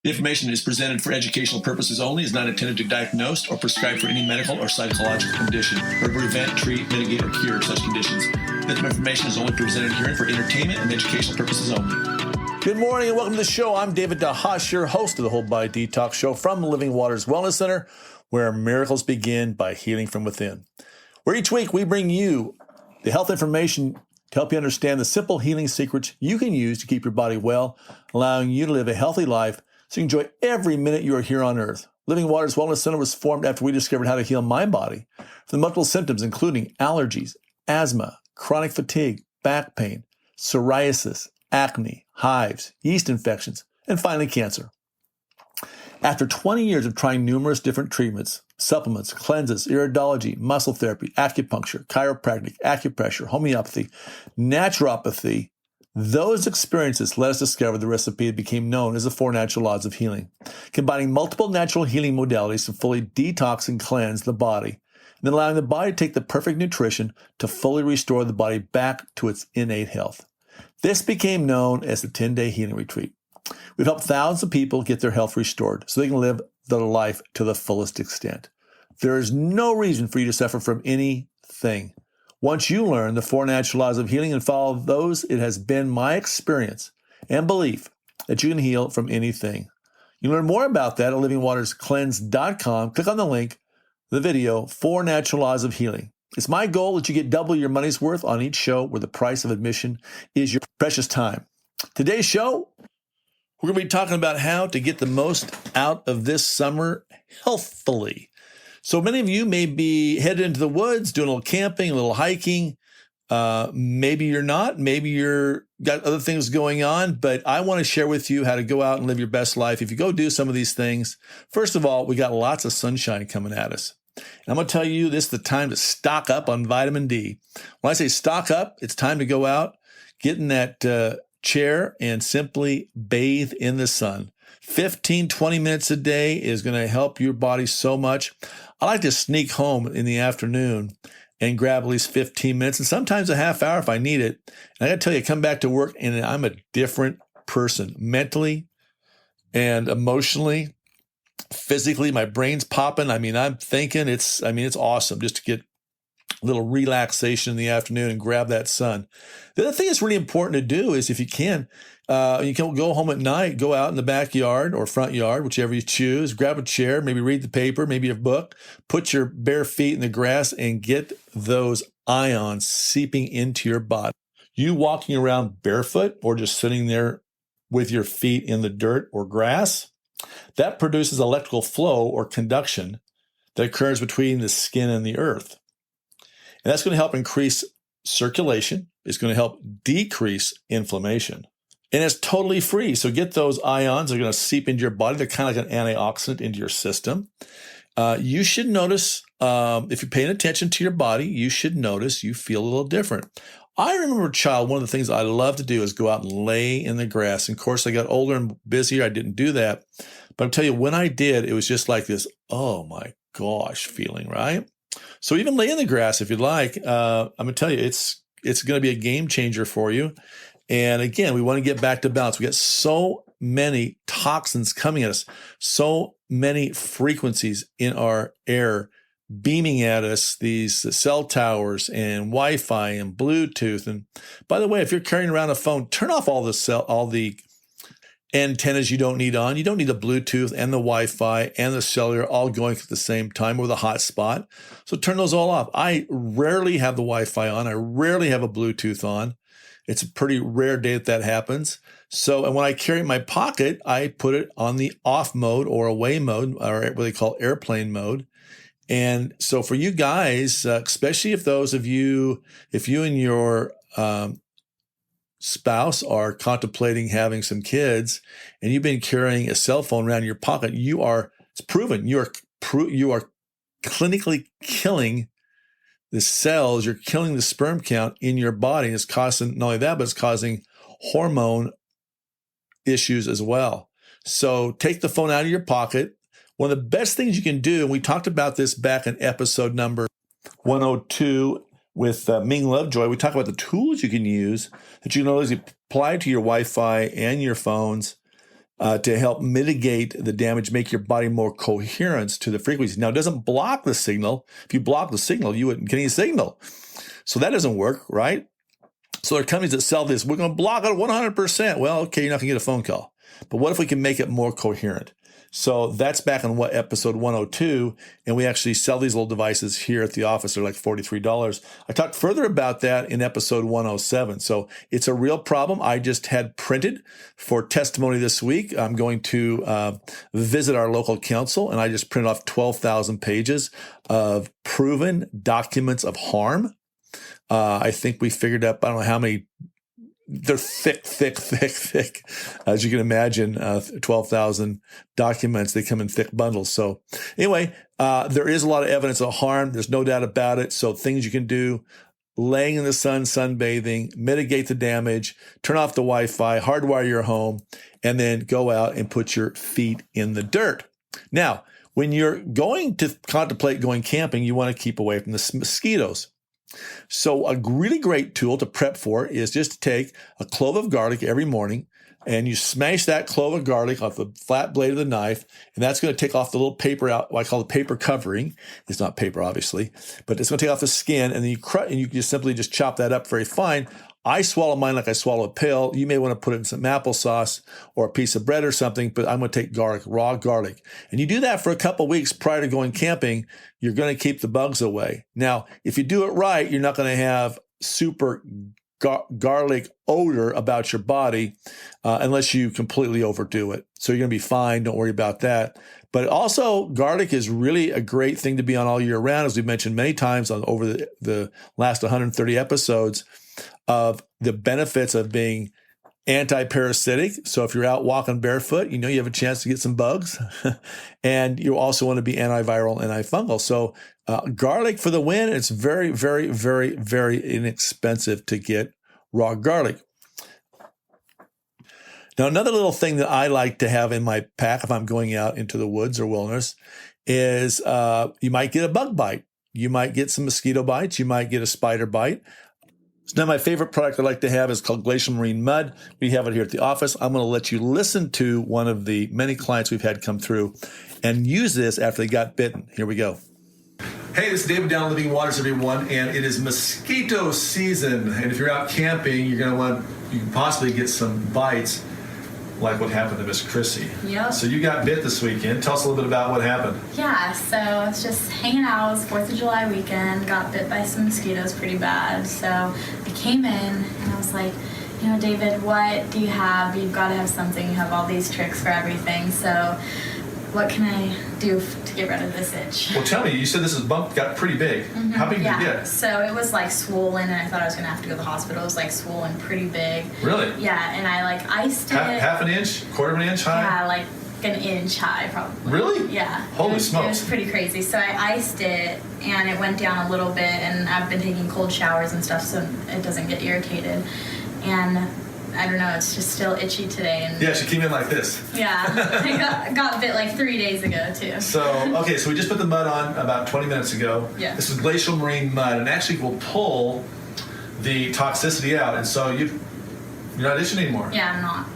The information is presented for educational purposes only, is not intended to diagnose or prescribe for any medical or psychological condition, or prevent, treat, mitigate, or cure such conditions. This information is only presented herein for entertainment and educational purposes only. Good morning and welcome to the show. I'm David Dahash, your host of the Whole Body Detox Show from Living Waters Wellness Center, where miracles begin by healing from within. Where each week we bring you the health information to help you understand the simple healing secrets you can use to keep your body well, allowing you to live a healthy life so you enjoy every minute you are here on earth. Living Waters Wellness Center was formed after we discovered how to heal my body from multiple symptoms, including allergies, asthma, chronic fatigue, back pain, psoriasis, acne, hives, yeast infections, and finally cancer. After 20 years of trying numerous different treatments, supplements, cleanses, iridology, muscle therapy, acupuncture, chiropractic, acupressure, homeopathy, naturopathy, those experiences led us to discover the recipe that became known as the 4 natural laws of healing, combining multiple natural healing modalities to fully detox and cleanse the body, and then allowing the body to take the perfect nutrition to fully restore the body back to its innate health. This became known as the 10-day healing retreat. We've helped thousands of people get their health restored so they can live their life to the fullest extent. There is no reason for you to suffer from anything. Once you learn the 4 natural laws of healing and follow those, it has been my experience and belief that you can heal from anything. You can learn more about that at livingwaterscleanse.com. Click on the link, the video, 4 natural laws of healing. It's my goal that you get double your money's worth on each show where the price of admission is your precious time. Today's show, we're going to be talking about how to get the most out of this summer healthfully. So many of you may be headed into the woods, doing a little camping, a little hiking. Maybe you're not. Maybe you're got other things going on. But I want to share with you how to go out and live your best life. If you go do some of these things, first of all, we got lots of sunshine coming at us. And I'm going to tell you, this is the time to stock up on vitamin D. When I say stock up, it's time to go out, get in that chair, and simply bathe in the sun. 15, 20 minutes a day is going to help your body so much. I like to sneak home in the afternoon and grab at least 15 minutes and sometimes a half hour if I need it. And I got to tell you, I come back to work and I'm a different person mentally and emotionally, physically. My brain's popping. I'm thinking it's awesome just to get a little relaxation in the afternoon and grab that sun. The other thing that's really important to do is if you can go home at night, go out in the backyard or front yard, whichever you choose, grab a chair, maybe read the paper, maybe a book, put your bare feet in the grass and get those ions seeping into your body. You walking around barefoot or just sitting there with your feet in the dirt or grass, that produces electrical flow or conduction that occurs between the skin and the earth. And that's going to help increase circulation. It's going to help decrease inflammation. And it's totally free. So get those ions. They're going to seep into your body. They're kind of like an antioxidant into your system. You should notice, if you're paying attention to your body, you should notice you feel a little different. I remember as a child, one of the things I loved to do is go out and lay in the grass. And of course, I got older and busier. I didn't do that. But I'll tell you, when I did, it was just like this, oh my gosh, feeling, right? So even lay in the grass if you'd like. I'm going to tell you, it's going to be a game changer for you. And again, we want to get back to balance. We got so many toxins coming at us, so many frequencies in our air beaming at us, these cell towers and Wi-Fi and Bluetooth. And by the way, if you're carrying around a phone, turn off all the antennas you don't need on. You don't need the Bluetooth and the Wi-Fi and the cellular all going at the same time or the hotspot. So turn those all off. I rarely have the Wi-Fi on. I rarely have a Bluetooth on. It's a pretty rare day that happens. So, and when I carry it in my pocket, I put it on the off mode or away mode, or what they call airplane mode. And so for you guys, especially if you and your spouse are contemplating having some kids and you've been carrying a cell phone around in your pocket, it's proven you are clinically killing the cells, you're killing the sperm count in your body. It's causing, not only that, but it's causing hormone issues as well. So take the phone out of your pocket. One of the best things you can do, and we talked about this back in episode number 102 with Ming Lovejoy, we talk about the tools you can use that you can always apply to your Wi-Fi and your phones to help mitigate the damage, make your body more coherent to the frequency. Now, it doesn't block the signal. If you block the signal, you wouldn't get any signal. So that doesn't work, right? So there are companies that sell this. We're going to block it 100%. Well, okay, you're not going to get a phone call. But what if we can make it more coherent? So that's back on episode 102, and we actually sell these little devices here at the office. They're like $43. I talked further about that in episode 107. So it's a real problem. I just had printed for testimony this week. I'm going to visit our local council, and I just printed off 12,000 pages of proven documents of harm. I think we figured up, I don't know how many. They're thick. As you can imagine, 12,000 documents. They come in thick bundles. So anyway, there is a lot of evidence of harm. There's no doubt about it. So things you can do: laying in the sun, sunbathing, mitigate the damage, turn off the Wi-Fi, hardwire your home, and then go out and put your feet in the dirt. Now, when you're going to contemplate going camping, you want to keep away from the mosquitoes. So a really great tool to prep for is just to take a clove of garlic every morning, and you smash that clove of garlic off the flat blade of the knife, and that's going to take off the little paper out, what I call the paper covering. It's not paper, obviously, but it's going to take off the skin, and then you just simply just chop that up very fine. I swallow mine like I swallow a pill. You may want to put it in some applesauce or a piece of bread or something, but I'm going to take garlic, raw garlic. And you do that for a couple of weeks prior to going camping. You're going to keep the bugs away. Now, if you do it right, you're not going to have super garlic odor about your body unless you completely overdo it. So you're going to be fine. Don't worry about that. But also, garlic is really a great thing to be on all year round, as we've mentioned many times over the last 130 episodes, of the benefits of being anti-parasitic. So if you're out walking barefoot, you have a chance to get some bugs. And you also want to be antiviral, antifungal. So garlic for the win. It's very, very, very, very inexpensive to get raw garlic. Now, another little thing that I like to have in my pack if I'm going out into the woods or wilderness is you might get a bug bite. You might get some mosquito bites. You might get a spider bite. So now my favorite product I like to have is called Glacial Marine Mud. We have it here at the office. I'm going to let you listen to one of the many clients we've had come through and use this after they got bitten. Here we go. Hey, this is David down Living Waters, everyone, and it is mosquito season. And if you're out camping, you can possibly get some bites like what happened to Miss Chrissy. Yep. So you got bit this weekend. Tell us a little bit about what happened. Yeah, so I was just hanging out. It was 4th of July weekend. Got bit by some mosquitoes pretty bad. So I came in and I was like, David, what do you have? You've got to have something. You have all these tricks for everything. So what can I do to get rid of this itch? Well, tell me, you said this bump got pretty big. Mm-hmm. How big did it get? So it was like swollen, and I thought I was going to have to go to the hospital. It was like swollen pretty big. Really? Yeah, and I iced it. Half an inch? Quarter of an inch high? Yeah, like an inch high probably. Really? Yeah. Holy smokes. It was pretty crazy. So I iced it, and it went down a little bit, and I've been taking cold showers and stuff so it doesn't get irritated. And I don't know, it's just still itchy today. And yeah, she came in like this. Yeah, I got bit like 3 days ago too. So we just put the mud on about 20 minutes ago. Yeah. This is Glacial Marine Mud, and actually will pull the toxicity out, and so you're not itching anymore. Yeah, I'm not.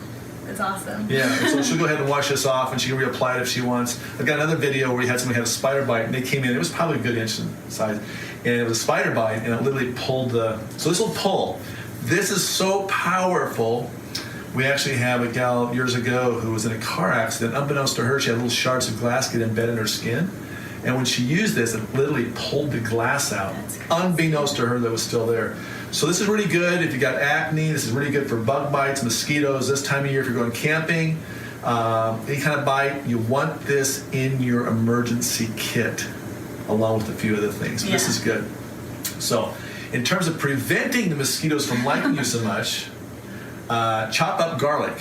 It's awesome. Yeah, so she'll go ahead and wash this off, and she can reapply it if she wants. I've got another video where we had somebody had a spider bite, and they came in. It was probably a good inch in size, and it was a spider bite, and it literally pulled so this will pull. This is so powerful. We actually have a gal years ago who was in a car accident. Unbeknownst to her, she had little shards of glass get embedded in her skin. And when she used this, it literally pulled the glass out. Unbeknownst to her, that was still there. So this is really good if you got acne. This is really good for bug bites, mosquitoes. This time of year, if you're going camping, any kind of bite, you want this in your emergency kit, along with a few other things. Yeah. This is good. So in terms of preventing the mosquitoes from liking you so much, chop up garlic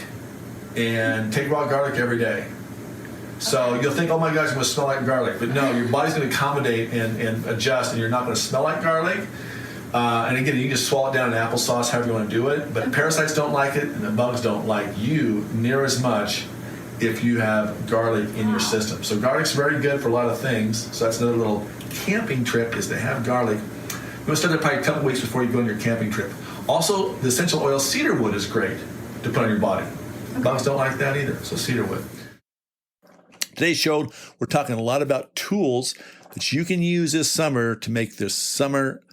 and take raw garlic every day. So you'll think, oh my gosh, I'm going to smell like garlic. But no, your body's going to accommodate and adjust, and you're not going to smell like garlic. And again, you can just swallow it down in applesauce, however you want to do it. But parasites don't like it, and the bugs don't like you near as much if you have garlic in your system. So garlic's very good for a lot of things. So that's another little camping trip, is to have garlic. You want to start that probably a couple weeks before you go on your camping trip. Also, the essential oil Cedar Wood is great to put on your body. Bugs don't like that either, so cedar wood. Today's show, we're talking a lot about tools that you can use this summer to make this summer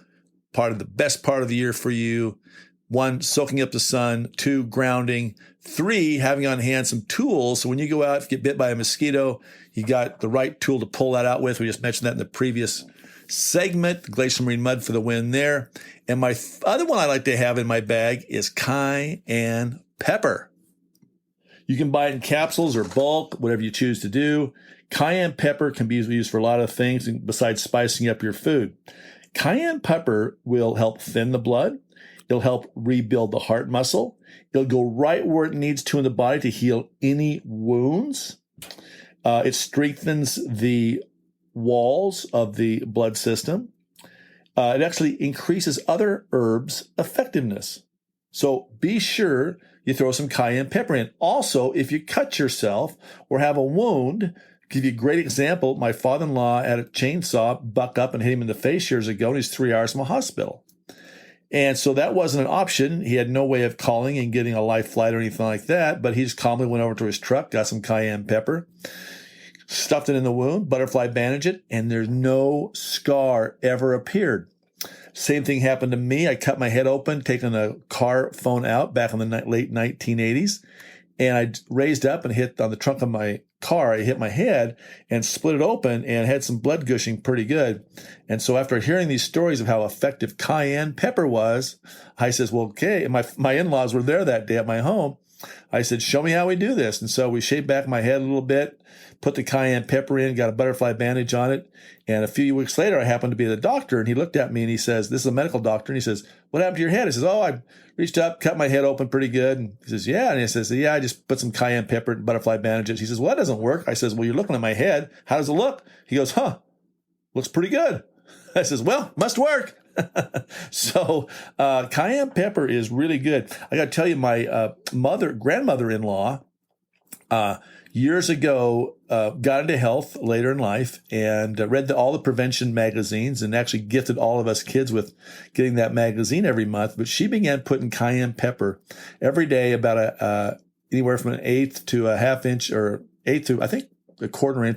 part of the best part of the year for you. 1, soaking up the sun. 2, grounding. 3, having on hand some tools. So when you go out, if you get bit by a mosquito, you got the right tool to pull that out with. We just mentioned that in the previous segment. The Glacial Marine Mud for the win there. And my other one I like to have in my bag is Cayenne Pepper. You can buy it in capsules or bulk, whatever you choose to do. Cayenne pepper can be used for a lot of things besides spicing up your food. Cayenne pepper will help thin the blood. It'll help rebuild the heart muscle. It'll go right where it needs to in the body to heal any wounds. It strengthens the walls of the blood system. It actually increases other herbs' effectiveness. So be sure you throw some cayenne pepper in. Also, if you cut yourself or have a wound, give you a great example. My father-in-law had a chainsaw buck up and hit him in the face years ago, and he's 3 hours from a hospital. And so that wasn't an option. He had no way of calling and getting a life flight or anything like that, but he just calmly went over to his truck, got some cayenne pepper, stuffed it in the wound, butterfly bandaged it, and there's no scar ever appeared. Same thing happened to me. I cut my head open, taking a car phone out back in the late 1980s, and I raised up and hit on the trunk of my car. I hit my head and split it open and had some blood gushing pretty good. And so after hearing these stories of how effective cayenne pepper was, I says, well, okay. And my in-laws were there that day at my home. I said, show me how we do this. And so we shaved back my head a little bit, put the cayenne pepper in, got a butterfly bandage on it. And a few weeks later, I happened to be the doctor, and he looked at me and he says, this is a medical doctor. And he says, what happened to your head? I says, oh, I reached up, cut my head open pretty good. And he says, yeah. And he says, yeah, I just put some cayenne pepper and butterfly bandages. He says, well, that doesn't work. I says, well, you're looking at my head. How does it look? He goes, looks pretty good. I says, well, must work. So cayenne pepper is really good. I got to tell you, my grandmother-in-law, years ago, got into health later in life and read all the prevention magazines and actually gifted all of us kids with getting that magazine every month. But she began putting cayenne pepper every day, about anywhere from an eighth to a half inch, or eighth to, I think, quarter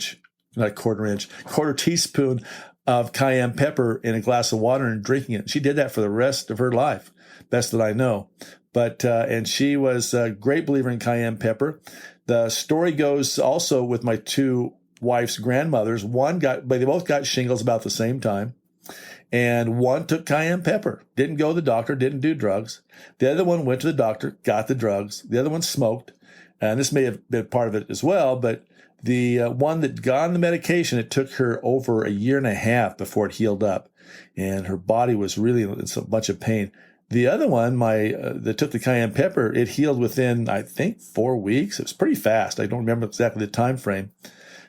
teaspoon of cayenne pepper in a glass of water and drinking it. She did that for the rest of her life, best that I know. But and she was a great believer in cayenne pepper. The story goes also with my 2 wife's grandmothers. They both got shingles about the same time. And one took cayenne pepper, didn't go to the doctor, didn't do drugs. The other one went to the doctor, got the drugs. The other one smoked. And this may have been part of it as well, but the one that got on the medication, it took her over a year and a half before it healed up. And her body was really in a bunch of pain. The other one, that took the cayenne pepper, it healed within, I think, 4 weeks. It was pretty fast. I don't remember exactly the time frame.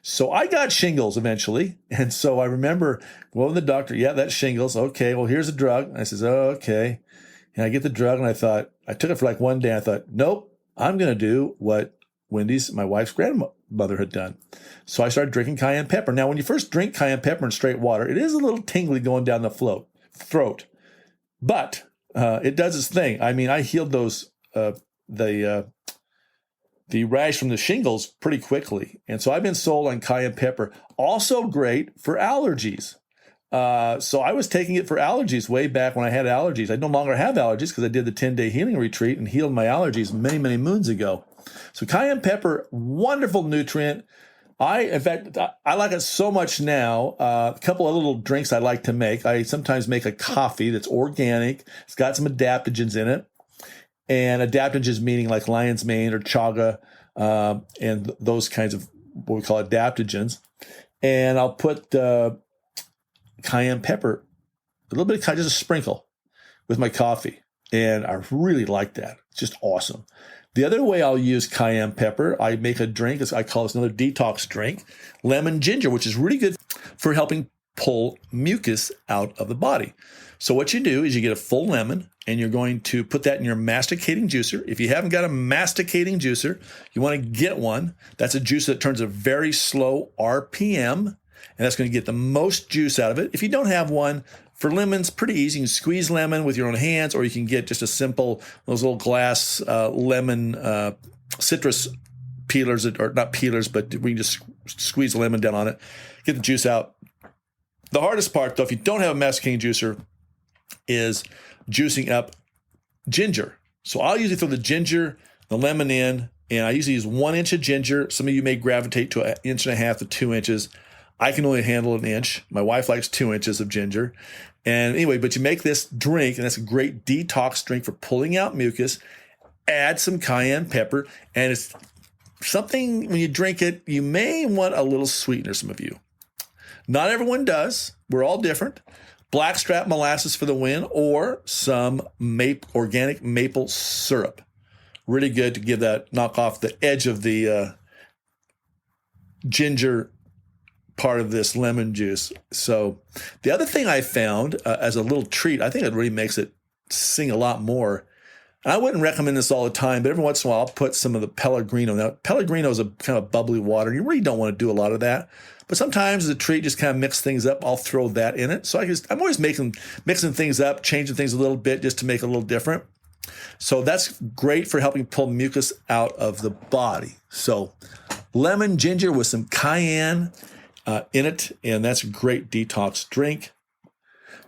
So I got shingles eventually. And so I remember going to the doctor. Yeah, that's shingles. Okay, well, here's a drug. And I says, oh, okay. And I get the drug, and I took it for like one day. I thought, nope, I'm going to do what Wendy's, my wife's grandmother, had done. So I started drinking cayenne pepper. Now, when you first drink cayenne pepper in straight water, it is a little tingly going down the throat. But it does its thing. I mean, I healed the rash from the shingles pretty quickly. And so I've been sold on cayenne pepper. Also great for allergies. So I was taking it for allergies way back when I had allergies. I no longer have allergies because I did the 10-day healing retreat and healed my allergies many, many moons ago. So cayenne pepper, wonderful nutrient. In fact, I like it so much now. A couple of little drinks I like to make. I sometimes make a coffee that's organic. It's got some adaptogens in it. And adaptogens meaning like lion's mane or chaga, and those kinds of what we call adaptogens. And I'll put cayenne pepper, a little bit of just a sprinkle with my coffee. And I really like that. It's just awesome. The other way I'll use cayenne pepper, I make a drink. I call this another detox drink, lemon ginger, which is really good for helping pull mucus out of the body. So what you do is you get a full lemon, and you're going to put that in your masticating juicer. If you haven't got a masticating juicer, you want to get one. That's a juicer that turns a very slow RPM, and that's going to get the most juice out of it. If you don't have one, for lemons, pretty easy. You can squeeze lemon with your own hands, or you can get just a simple, those little glass lemon citrus peelers, or not peelers, but we can just squeeze the lemon down on it, get the juice out. The hardest part, though, if you don't have a masticating juicer, is juicing up ginger. So I'll usually throw the ginger, the lemon in, and I usually use 1 inch of ginger. Some of you may gravitate to 1.5 inches to 2 inches. I can only handle 1 inch. My wife likes 2 inches of ginger. And anyway, but you make this drink, and that's a great detox drink for pulling out mucus. Add some cayenne pepper, and it's something, when you drink it, you may want a little sweetener, some of you. Not everyone does. We're all different. Blackstrap molasses for the win, or some organic maple syrup. Really good to give that, knock off the edge of the ginger part of this lemon juice. So the other thing I found as a little treat, I think it really makes it sing a lot more. And I wouldn't recommend this all the time, but every once in a while I'll put some of the Pellegrino. Now, Pellegrino is a kind of bubbly water. You really don't want to do a lot of that. But sometimes as a treat, just kind of mix things up. I'll throw that in it. So I'm always mixing things up, changing things a little bit just to make it a little different. So that's great for helping pull mucus out of the body. So lemon ginger with some cayenne in it, and that's a great detox drink.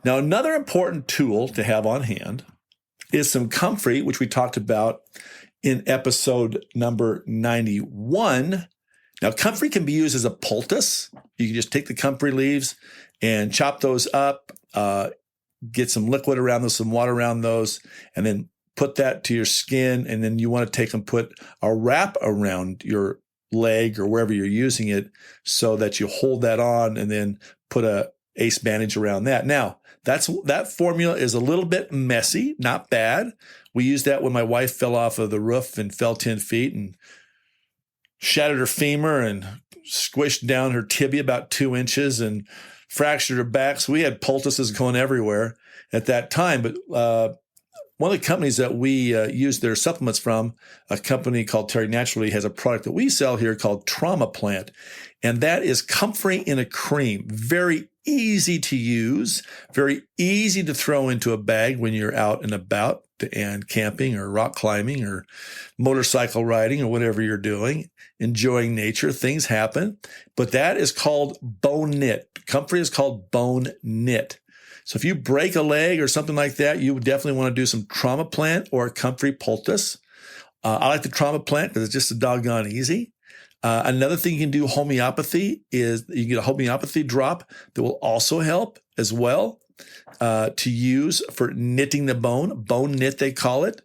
Now, another important tool to have on hand is some comfrey, which we talked about in episode number 91. Now, comfrey can be used as a poultice. You can just take the comfrey leaves and chop those up, get some liquid around those, some water around those, and then put that to your skin. And then you want to take and put a wrap around your leg or wherever you're using it so that you hold that on, and then put a ace bandage around that. Now, that formula is a little bit messy, not bad. We used that when my wife fell off of the roof and fell 10 feet and shattered her femur and squished down her tibia about 2 inches and fractured her back. So we had poultices going everywhere at that time. But one of the companies that we use their supplements from, a company called Terry Naturally, has a product that we sell here called Trauma Plant. And that is comfrey in a cream. Very easy to use, very easy to throw into a bag when you're out and about and camping or rock climbing or motorcycle riding or whatever you're doing, enjoying nature. Things happen. But that is called bone knit. Comfrey is called bone knit. So if you break a leg or something like that, you would definitely want to do some Trauma Plant or comfrey poultice. I like the Trauma Plant because it's just a doggone easy. Another thing you can do, homeopathy, is you can get a homeopathy drop that will also help as well to use for knitting the bone knit they call it.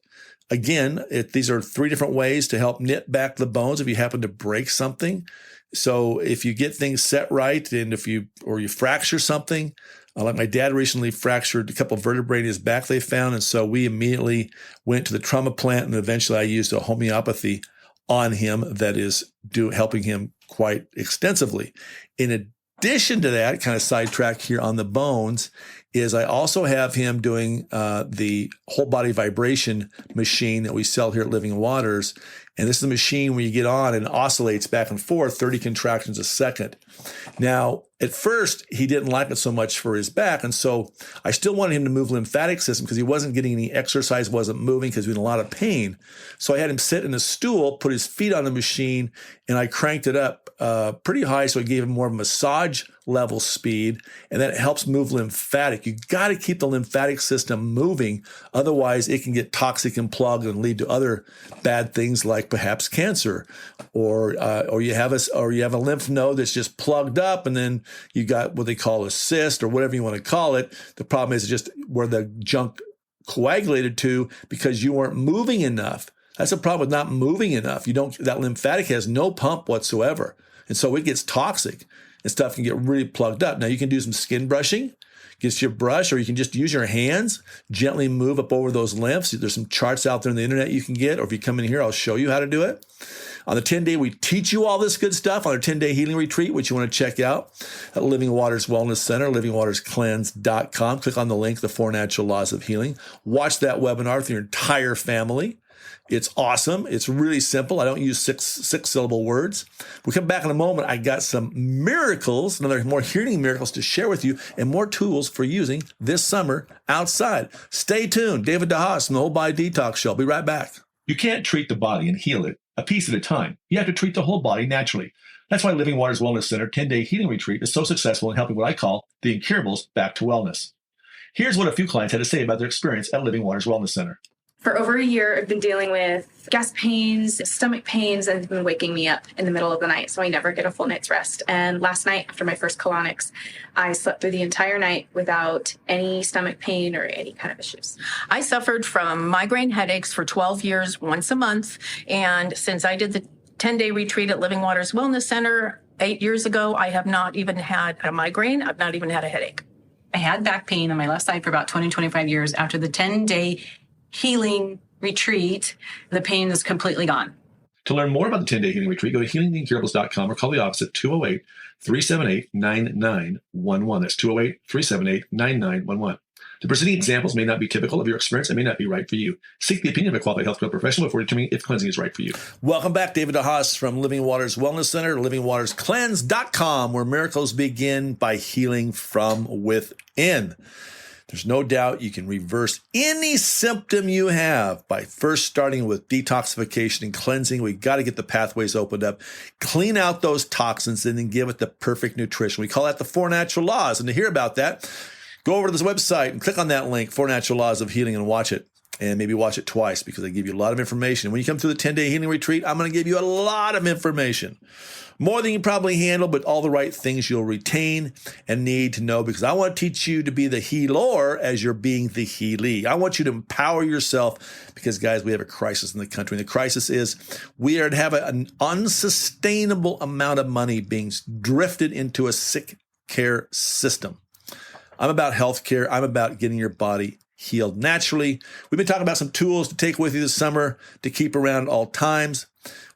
Again, these are 3 different ways to help knit back the bones if you happen to break something. So if you get things set right, and if you fracture something, like my dad recently fractured a couple of vertebrae in his back they found, and so we immediately went to the Trauma Plant, and eventually I used a homeopathy on him that is helping him quite extensively. In addition to that, kind of sidetrack here on the bones, is I also have him doing the whole body vibration machine that we sell here at Living Waters. And this is a machine where you get on and oscillates back and forth, 30 contractions a second. Now, at first, he didn't like it so much for his back. And so I still wanted him to move lymphatic system because he wasn't getting any exercise, wasn't moving because he was in a lot of pain. So I had him sit in a stool, put his feet on the machine, and I cranked it up pretty high so it gave him more of a massage level speed, and that helps move lymphatic. You got to keep the lymphatic system moving. Otherwise, it can get toxic and plugged and lead to other bad things like perhaps cancer, or you have a lymph node that's just plugged up, and then you got what they call a cyst or whatever you want to call it. The problem is just where the junk coagulated to because you weren't moving enough. That's the problem with not moving enough. That lymphatic has no pump whatsoever, and so it gets toxic. And stuff can get really plugged up. Now, you can do some skin brushing, get your brush, or you can just use your hands, gently move up over those lymphs. There's some charts out there on the internet you can get, or if you come in here, I'll show you how to do it. On the 10-day, we teach you all this good stuff on our 10-day healing retreat, which you want to check out at Living Waters Wellness Center, livingwaterscleanse.com. Click on the link, The 4 Natural Laws of Healing. Watch that webinar with your entire family. It's awesome. It's really simple. I don't use six-syllable words. We'll come back in a moment. I got some miracles, another more healing miracles to share with you, and more tools for using this summer outside. Stay tuned. David DeHaas from the Whole Body Detox Show. I'll be right back. You can't treat the body and heal it a piece at a time. You have to treat the whole body naturally. That's why Living Waters Wellness Center 10-day healing retreat is so successful in helping what I call the incurables back to wellness. Here's what a few clients had to say about their experience at Living Waters Wellness Center. For over a year, I've been dealing with gas pains, stomach pains, and it's been waking me up in the middle of the night, so I never get a full night's rest. And last night, after my first colonics, I slept through the entire night without any stomach pain or any kind of issues. I suffered from migraine headaches for 12 years, once a month, and since I did the 10-day retreat at Living Waters Wellness Center 8 years ago, I have not even had a migraine. I've not even had a headache. I had back pain on my left side for about 20, 25 years. After the 10-day healing retreat, the pain is completely gone. To learn more about the 10-day healing retreat, go to healingtheincurables.com or call the office at 208-378-9911. That's 208-378-9911. The preceding examples may not be typical of your experience and may not be right for you. Seek the opinion of a qualified healthcare professional before determining if cleansing is right for you. Welcome back. David DeHaas from Living Waters Wellness Center, livingwaterscleanse.com, where miracles begin by healing from within. There's no doubt you can reverse any symptom you have by first starting with detoxification and cleansing. We got to get the pathways opened up, clean out those toxins, and then give it the perfect nutrition. We call that the 4 natural laws. And to hear about that, go over to this website and click on that link, 4 Natural Laws of Healing, and watch it. And maybe watch it twice because I give you a lot of information. When you come through the 10-day healing retreat, I'm going to give you a lot of information. More than you probably handle, but all the right things you'll retain and need to know, because I want to teach you to be the healer as you're being the healee. I want you to empower yourself because, guys, we have a crisis in the country. And the crisis is we are to have an unsustainable amount of money being drifted into a sick care system. I'm about healthcare. I'm about getting your body healed naturally. We've been talking about some tools to take with you this summer to keep around at all times.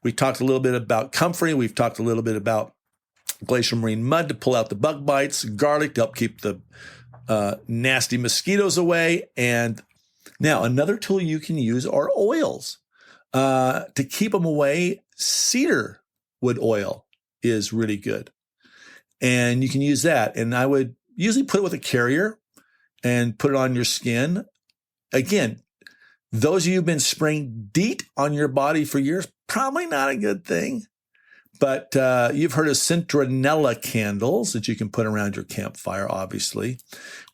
We talked a little bit about comfrey. We've talked a little bit about Glacial Marine Mud to pull out the bug bites, garlic to help keep the nasty mosquitoes away. And now another tool you can use are oils to keep them away. Cedar wood oil is really good. And you can use that. And I would usually put it with a carrier and put it on your skin. Again, those of you who've been spraying DEET on your body for years, probably not a good thing. But you've heard of citronella candles that you can put around your campfire, obviously.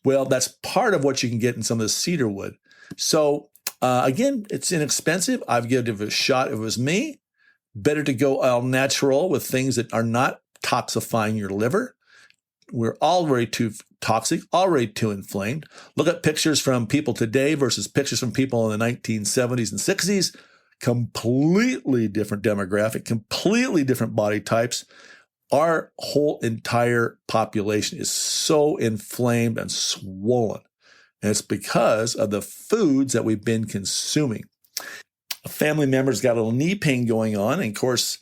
Well, that's part of what you can get in some of the cedar wood. So again, it's inexpensive. I've given it a shot if it was me. Better to go all natural with things that are not toxifying your liver. We're already too toxic, already too inflamed. Look at pictures from people today versus pictures from people in the 1970s and 60s. Completely different demographic, completely different body types. Our whole entire population is so inflamed and swollen. And it's because of the foods that we've been consuming. A family member's got a little knee pain going on. And of course,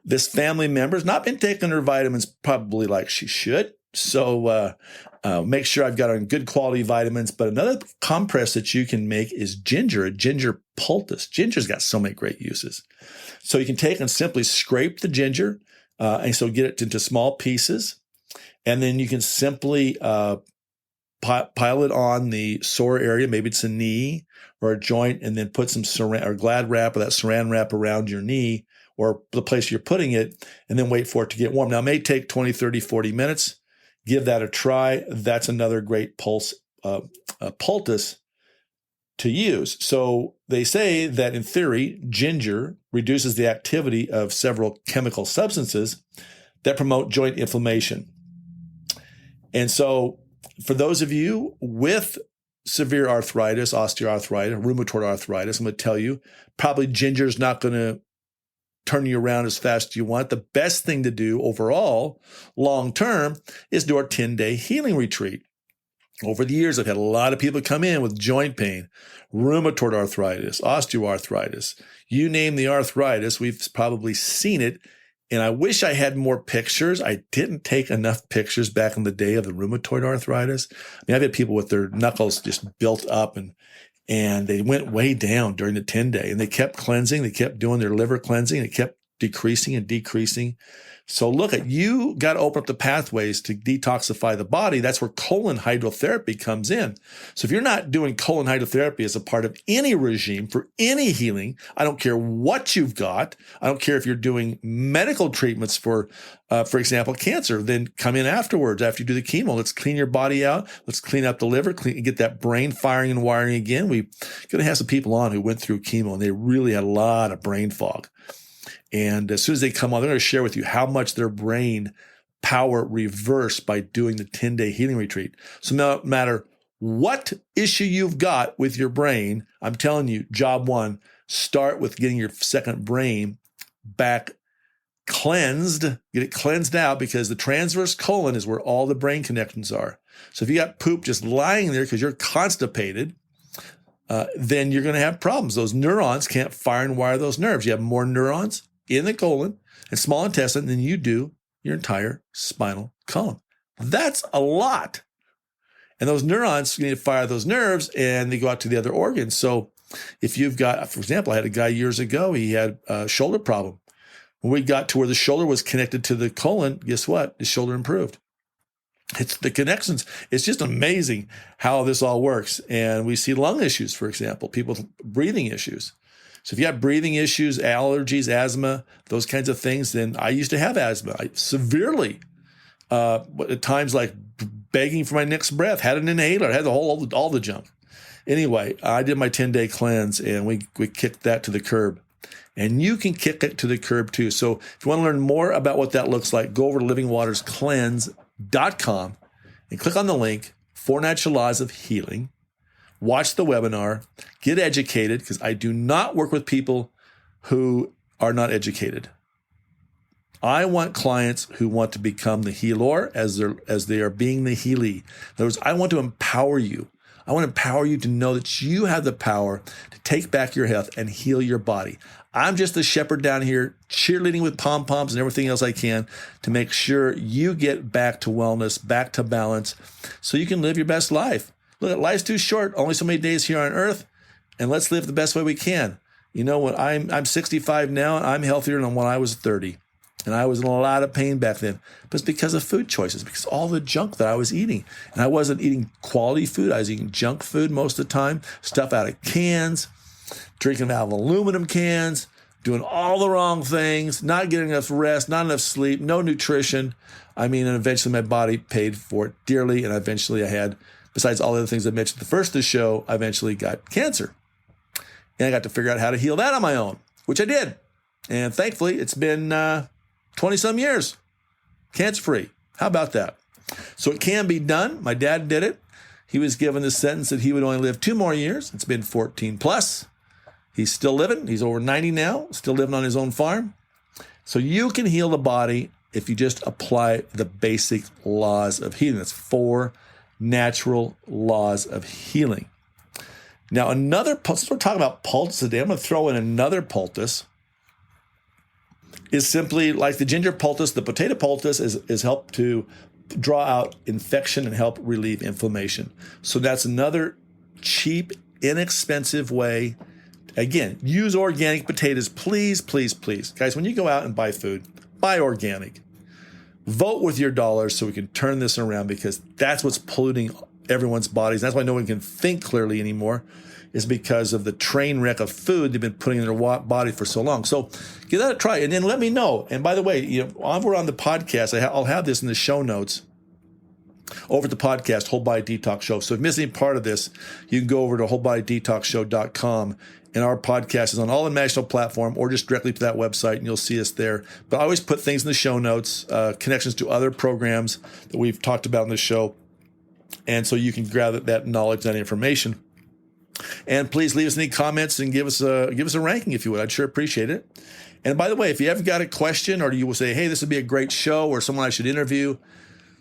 this family member's not been taking her vitamins probably like she should. So make sure I've got on good quality vitamins. But another compress that you can make is ginger, a ginger poultice. Ginger's got so many great uses. So you can take and simply scrape the ginger and so get it into small pieces. And then you can simply pile it on the sore area. Maybe it's a knee or a joint, and then put some saran or Glad wrap or that saran wrap around your knee or the place you're putting it, and then wait for it to get warm. Now, it may take 20, 30, 40 minutes. Give that a try. That's another great poultice to use. So they say that in theory, ginger reduces the activity of several chemical substances that promote joint inflammation. And so for those of you with severe arthritis, osteoarthritis, rheumatoid arthritis, I'm going to tell you, probably ginger is not going to turn you around as fast as you want. The best thing to do overall, long term, is do our 10-day healing retreat. Over the years, I've had a lot of people come in with joint pain, rheumatoid arthritis, osteoarthritis. You name the arthritis, we've probably seen it. And I wish I had more pictures. I didn't take enough pictures back in the day of the rheumatoid arthritis. I mean, I've had people with their knuckles just built up and they went way down during the 10-day, and they kept cleansing. They kept doing their liver cleansing. They kept decreasing and decreasing. So look at, you got to open up the pathways to detoxify the body. That's where colon hydrotherapy comes in. So if you're not doing colon hydrotherapy as a part of any regime for any healing, I don't care what you've got. I don't care if you're doing medical treatments for example, cancer, then come in afterwards after you do the chemo. Let's clean your body out. Let's clean up the liver, get that brain firing and wiring again. We're going to have some people on who went through chemo and they really had a lot of brain fog. And as soon as they come on, they're going to share with you how much their brain power reversed by doing the 10-day healing retreat. So no matter what issue you've got with your brain, I'm telling you, job one, start with getting your second brain back cleansed, get it cleansed out, because the transverse colon is where all the brain connections are. So if you got poop just lying there because you're constipated, then you're going to have problems. Those neurons can't fire and wire those nerves. You have more neurons in the colon and small intestine than you do your entire spinal column. That's a lot. And those neurons need to fire those nerves and they go out to the other organs. So if you've got, for example, I had a guy years ago, he had a shoulder problem. When we got to where the shoulder was connected to the colon, guess what? His shoulder improved. It's the connections. It's just amazing how this all works. And we see lung issues, for example, people with breathing issues. So if you have breathing issues, allergies, asthma, those kinds of things, then I used to have asthma. I severely, at times like begging for my next breath, had an inhaler, had all the junk. Anyway, I did my 10-day cleanse and we kicked that to the curb. And you can kick it to the curb too. So if you want to learn more about what that looks like, go over to livingwaterscleanse.com and click on the link, 4 Natural Laws of Healing. Watch the webinar, get educated, because I do not work with people who are not educated. I want clients who want to become the healer as they are being the healee. In other words, I want to empower you. I want to empower you to know that you have the power to take back your health and heal your body. I'm just the shepherd down here, cheerleading with pom-poms and everything else I can to make sure you get back to wellness, back to balance, so you can live your best life. Look, life's too short, only so many days here on earth, and let's live the best way we can. You know, when I'm 65 now, and I'm healthier than when I was 30. And I was in a lot of pain back then. But it's because of food choices, because all the junk that I was eating. And I wasn't eating quality food. I was eating junk food most of the time, stuff out of cans, drinking out of aluminum cans, doing all the wrong things, not getting enough rest, not enough sleep, no nutrition. I mean, and eventually my body paid for it dearly. And eventually I had, besides all the other things I mentioned at the first of the show, I eventually got cancer. And I got to figure out how to heal that on my own, which I did. And thankfully, it's been 20-some years, cancer-free. How about that? So it can be done. My dad did it. He was given the sentence that he would only live 2 more years. It's been 14 plus. He's still living. He's over 90 now, still living on his own farm. So you can heal the body if you just apply the basic laws of healing. That's 4 natural laws of healing. Now, since we're talking about poultice today, I'm going to throw in another poultice. Is simply like the ginger poultice. The potato poultice is help to draw out infection and help relieve inflammation. So that's another cheap, inexpensive way. Again, use organic potatoes, please, please, please. Guys, when you go out and buy food, buy organic. Vote with your dollars so we can turn this around, because that's what's polluting everyone's bodies. That's why no one can think clearly anymore, is because of the train wreck of food they've been putting in their body for so long. So give that a try, and then let me know. And by the way, we're on the podcast. I'll have this in the show notes over at the podcast, Whole Body Detox Show. So if you miss any part of this, you can go over to wholebodydetoxshow.com, and our podcast is on all the national platform, or just directly to that website, and you'll see us there. But I always put things in the show notes, connections to other programs that we've talked about in the show, and so you can grab that knowledge, that information. And please leave us any comments and give us a ranking if you would. I'd sure appreciate it. And by the way, if you have got a question, or you will say, hey, this would be a great show, or someone I should interview,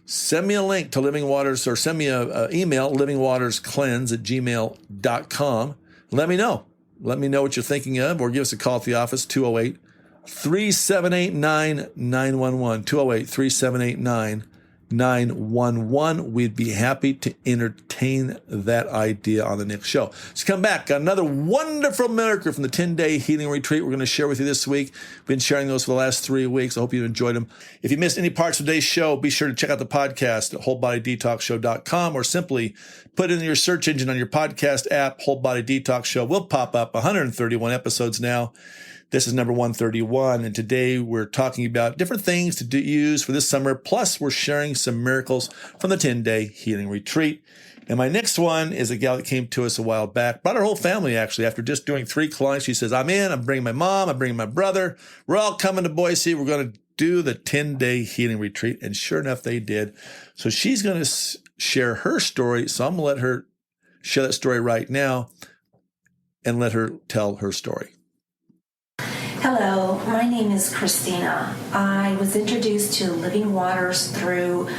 send me a link to Living Waters, or send me an email, livingwaterscleanse@gmail.com. Let me know. Let me know what you're thinking of, or give us a call at the office, 208-378-9911, 208-378-9911. 911. We'd be happy to entertain that idea on the next show. So come back. Got another wonderful miracle from the 10-day healing retreat we're going to share with you this week. We've been sharing those for the last 3 weeks. I hope you enjoyed them. If you missed any parts of today's show, be sure to check out the podcast at wholebodydetoxshow.com, or simply put in your search engine on your podcast app, Whole Body Detox Show. Will pop up. 131 episodes now. This is number 131, and today we're talking about different things to use for this summer, plus we're sharing some miracles from the 10-day healing retreat. And my next one is a gal that came to us a while back, brought her whole family actually. After just doing 3 clients, she says, I'm bringing my mom, I'm bringing my brother. We're all coming to Boise. We're going to do the 10-day healing retreat. And sure enough, they did. So she's going to share her story. So I'm going to let her share that story right now and let her tell her story. Hello, my name is Christina. I was introduced to Living Waters through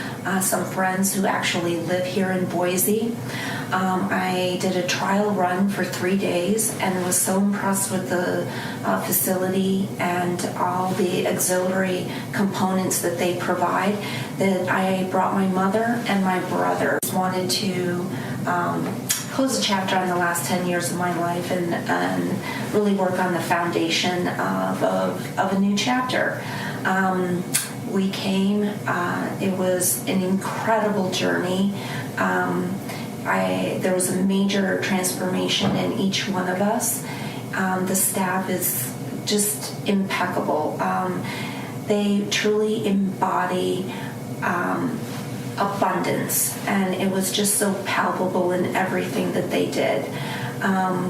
some friends who actually live here in Boise. I did a trial run for 3 days and was so impressed with the facility and all the auxiliary components that they provide that I brought my mother and my brother. Wanted to close a chapter on the last 10 years of my life and really work on the foundation of a new chapter. We came, it was an incredible journey. There was a major transformation in each one of us. The staff is just impeccable. They truly embody abundance, and it was just so palpable in everything that they did.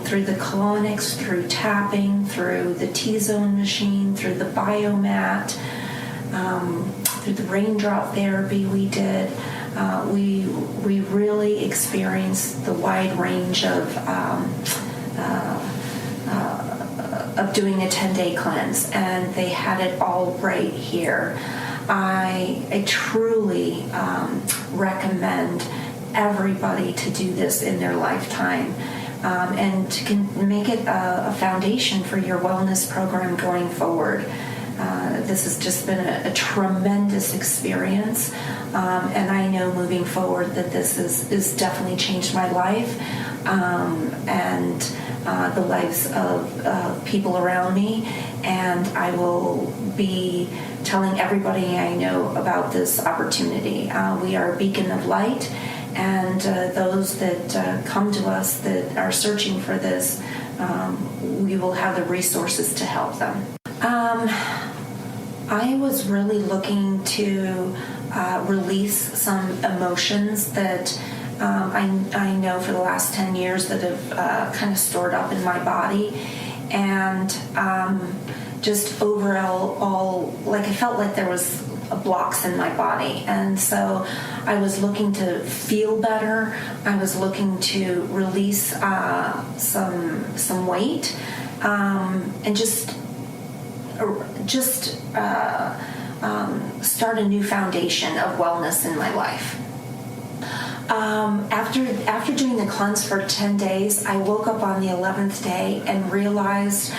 Through the colonics, through tapping, through the T-zone machine, through the biomat, through the raindrop therapy we did. We really experienced the wide range of doing a 10-day cleanse, and they had it all right here. I truly recommend everybody to do this in their lifetime, and to make it a foundation for your wellness program going forward. This has just been a tremendous experience, and I know moving forward that this is definitely changed my life and the lives of people around me, and I will be telling everybody I know about this opportunity. We are a beacon of light, and those that come to us that are searching for this, we will have the resources to help them. I was really looking to release some emotions that I know for the last 10 years that have kind of stored up in my body, and just overall, like I felt like there was blocks in my body, and so I was looking to feel better. I was looking to release some weight, and just start a new foundation of wellness in my life. After doing the cleanse for 10 days, I woke up on the 11th day and realized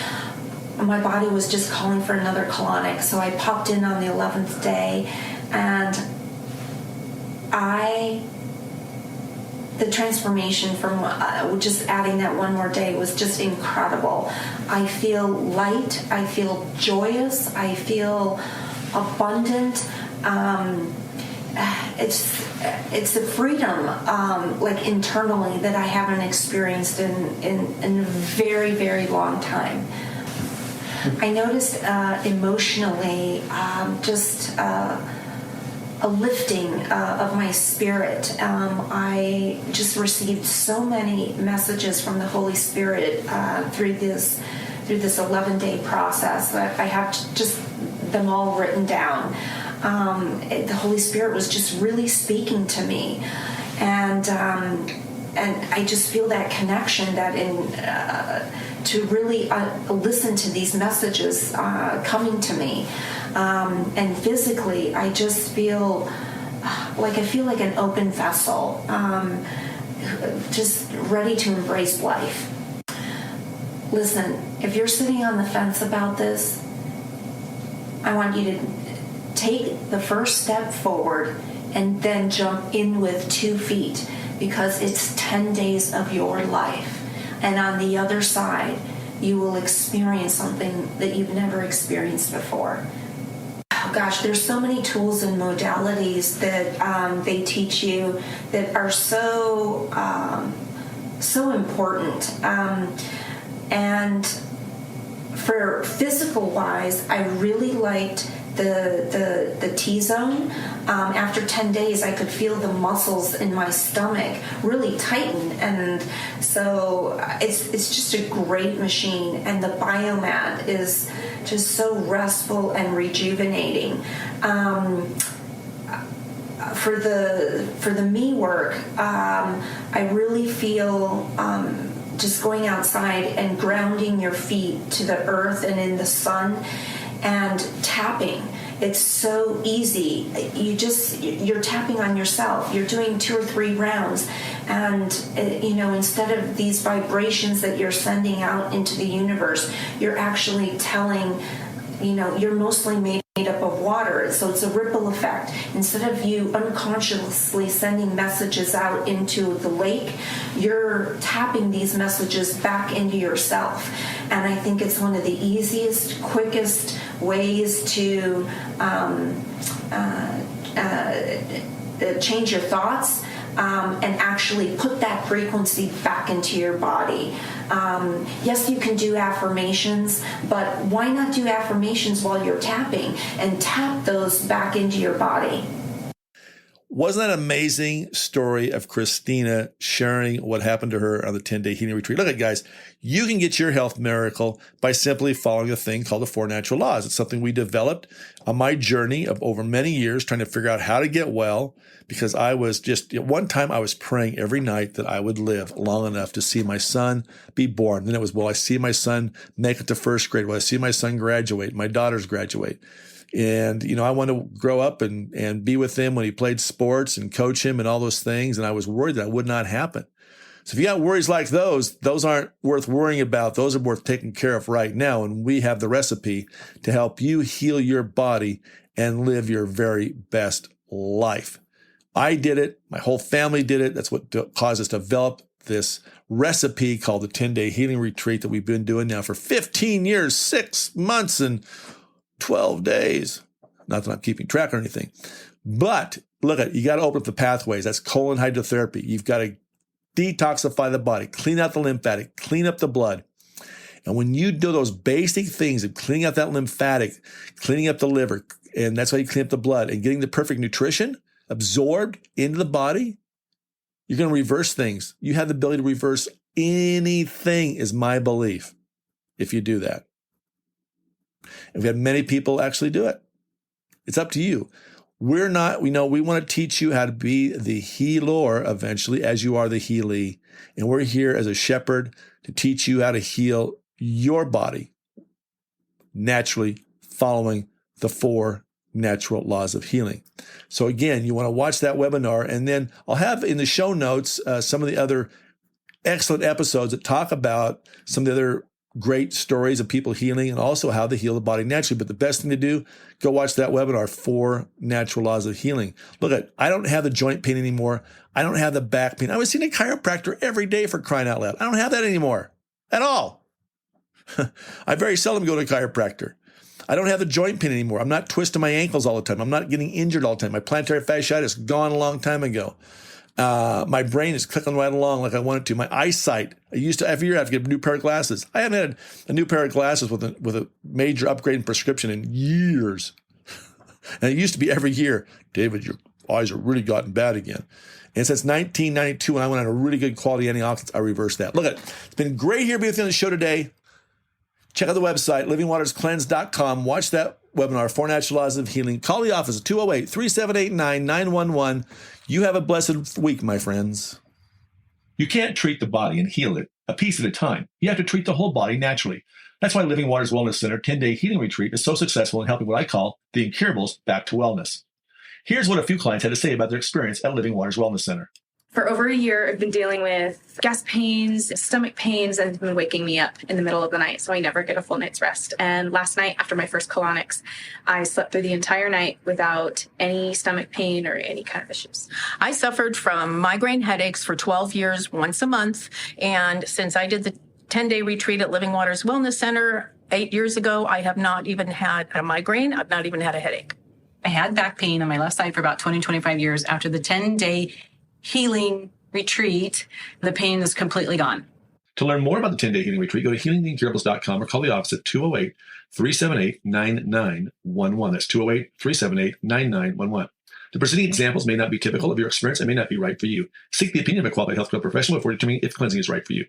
my body was just calling for another colonic. So I popped in on the 11th day, and the transformation from just adding that one more day was just incredible. I feel light, I feel joyous, I feel abundant. It's a freedom, like internally, that I haven't experienced in a very, very long time. I noticed emotionally just a lifting of my spirit. I just received so many messages from the Holy Spirit through this 11-day process that I have just them all written down. The Holy Spirit was just really speaking to me, and I just feel that connection that to really listen to these messages coming to me, and physically I just feel like an open vessel, just ready to embrace life. Listen, if you're sitting on the fence about this, I want you to take the first step forward and then jump in with 2 feet, because it's 10 days of your life. And on the other side, you will experience something that you've never experienced before. Oh gosh, there's so many tools and modalities that they teach you that are so important. And for physical wise, I really liked the T-zone. After 10 days, I could feel the muscles in my stomach really tighten, and so it's just a great machine. And the biomat is just so restful and rejuvenating. For the me work, I really feel just going outside and grounding your feet to the earth and in the sun and tapping. It's so easy. You're tapping on yourself. You're doing 2 or 3 rounds, and instead of these vibrations that you're sending out into the universe, you're actually telling, you're mostly made up of water, so it's a ripple effect. Instead of you unconsciously sending messages out into the lake, you're tapping these messages back into yourself. And I think it's one of the easiest, quickest ways to change your thoughts and actually put that frequency back into your body. Yes, you can do affirmations, but why not do affirmations while you're tapping and tap those back into your body? Wasn't that an amazing story of Christina sharing what happened to her on the 10-day healing retreat? Look at, guys, you can get your health miracle by simply following a thing called the 4 natural laws. It's something we developed on my journey of over many years trying to figure out how to get well, because I was just, at one time I was praying every night that I would live long enough to see my son be born. Then it was, will I see my son make it to first grade? Will I see my son graduate? My daughters graduate? And, I want to grow up and be with him when he played sports and coach him and all those things. And I was worried that would not happen. So if you got worries like those aren't worth worrying about. Those are worth taking care of right now. And we have the recipe to help you heal your body and live your very best life. I did it. My whole family did it. That's what caused us to develop this recipe called the 10-day healing retreat that we've been doing now for 15 years, 6 months, and 12 days. Not that I'm keeping track or anything. But look at it. You got to open up the pathways. That's colon hydrotherapy. You've got to detoxify the body, clean out the lymphatic, clean up the blood. And when you do those basic things of cleaning out that lymphatic, cleaning up the liver, and that's why you clean up the blood, and getting the perfect nutrition absorbed into the body, you're going to reverse things. You have the ability to reverse anything, is my belief, if you do that. And we've had many people actually do it. It's up to you. We want to teach you how to be the healer eventually as you are the healee. And we're here as a shepherd to teach you how to heal your body naturally, following the 4 natural laws of healing. So again, you want to watch that webinar, and then I'll have in the show notes some of the other excellent episodes that talk about some of the other great stories of people healing and also how they heal the body naturally. But the best thing to do, go watch that webinar, 4 natural laws of healing. Look, I don't have the joint pain anymore. I don't have the back pain. I was seeing a chiropractor every day, for crying out loud. I don't have that anymore at all. I very seldom go to a chiropractor. I don't have the joint pain anymore. I'm not twisting my ankles all the time. I'm not getting injured all the time. My plantar fasciitis gone a long time ago. My brain is clicking right along like I want it to. My eyesight, every year I have to get a new pair of glasses. I haven't had a new pair of glasses with a major upgrade in prescription in years. And it used to be every year, David, your eyes are really gotten bad again. And since 1992, when I went on a really good quality antioxidants, I reversed that. Look at it. It's been great here being with you on the show today. Check out the website, livingwaterscleanse.com. Watch that webinar, 4 Natural Laws of Healing. Call the office at 208-3789-911. You have a blessed week, my friends. You can't treat the body and heal it a piece at a time. You have to treat the whole body naturally. That's why Living Waters Wellness Center 10-day healing retreat is so successful in helping what I call the incurables back to wellness. Here's what a few clients had to say about their experience at Living Waters Wellness Center. For over a year, I've been dealing with gas pains, stomach pains, and it's been waking me up in the middle of the night, so I never get a full night's rest. And last night, after my first colonics, I slept through the entire night without any stomach pain or any kind of issues. I suffered from migraine headaches for 12 years, once a month. And since I did the 10-day retreat at Living Waters Wellness Center 8 years ago, I have not even had a migraine. I've not even had a headache. I had back pain on my left side for about 20, 25 years. After the 10-day healing retreat, the pain is completely gone. To learn more about the 10-day healing retreat, go to healingtheincurables.com or call the office at 208-378-9911. That's 208-378-9911. The preceding examples may not be typical of your experience and may not be right for you. Seek the opinion of a qualified healthcare professional before determining if cleansing is right for you.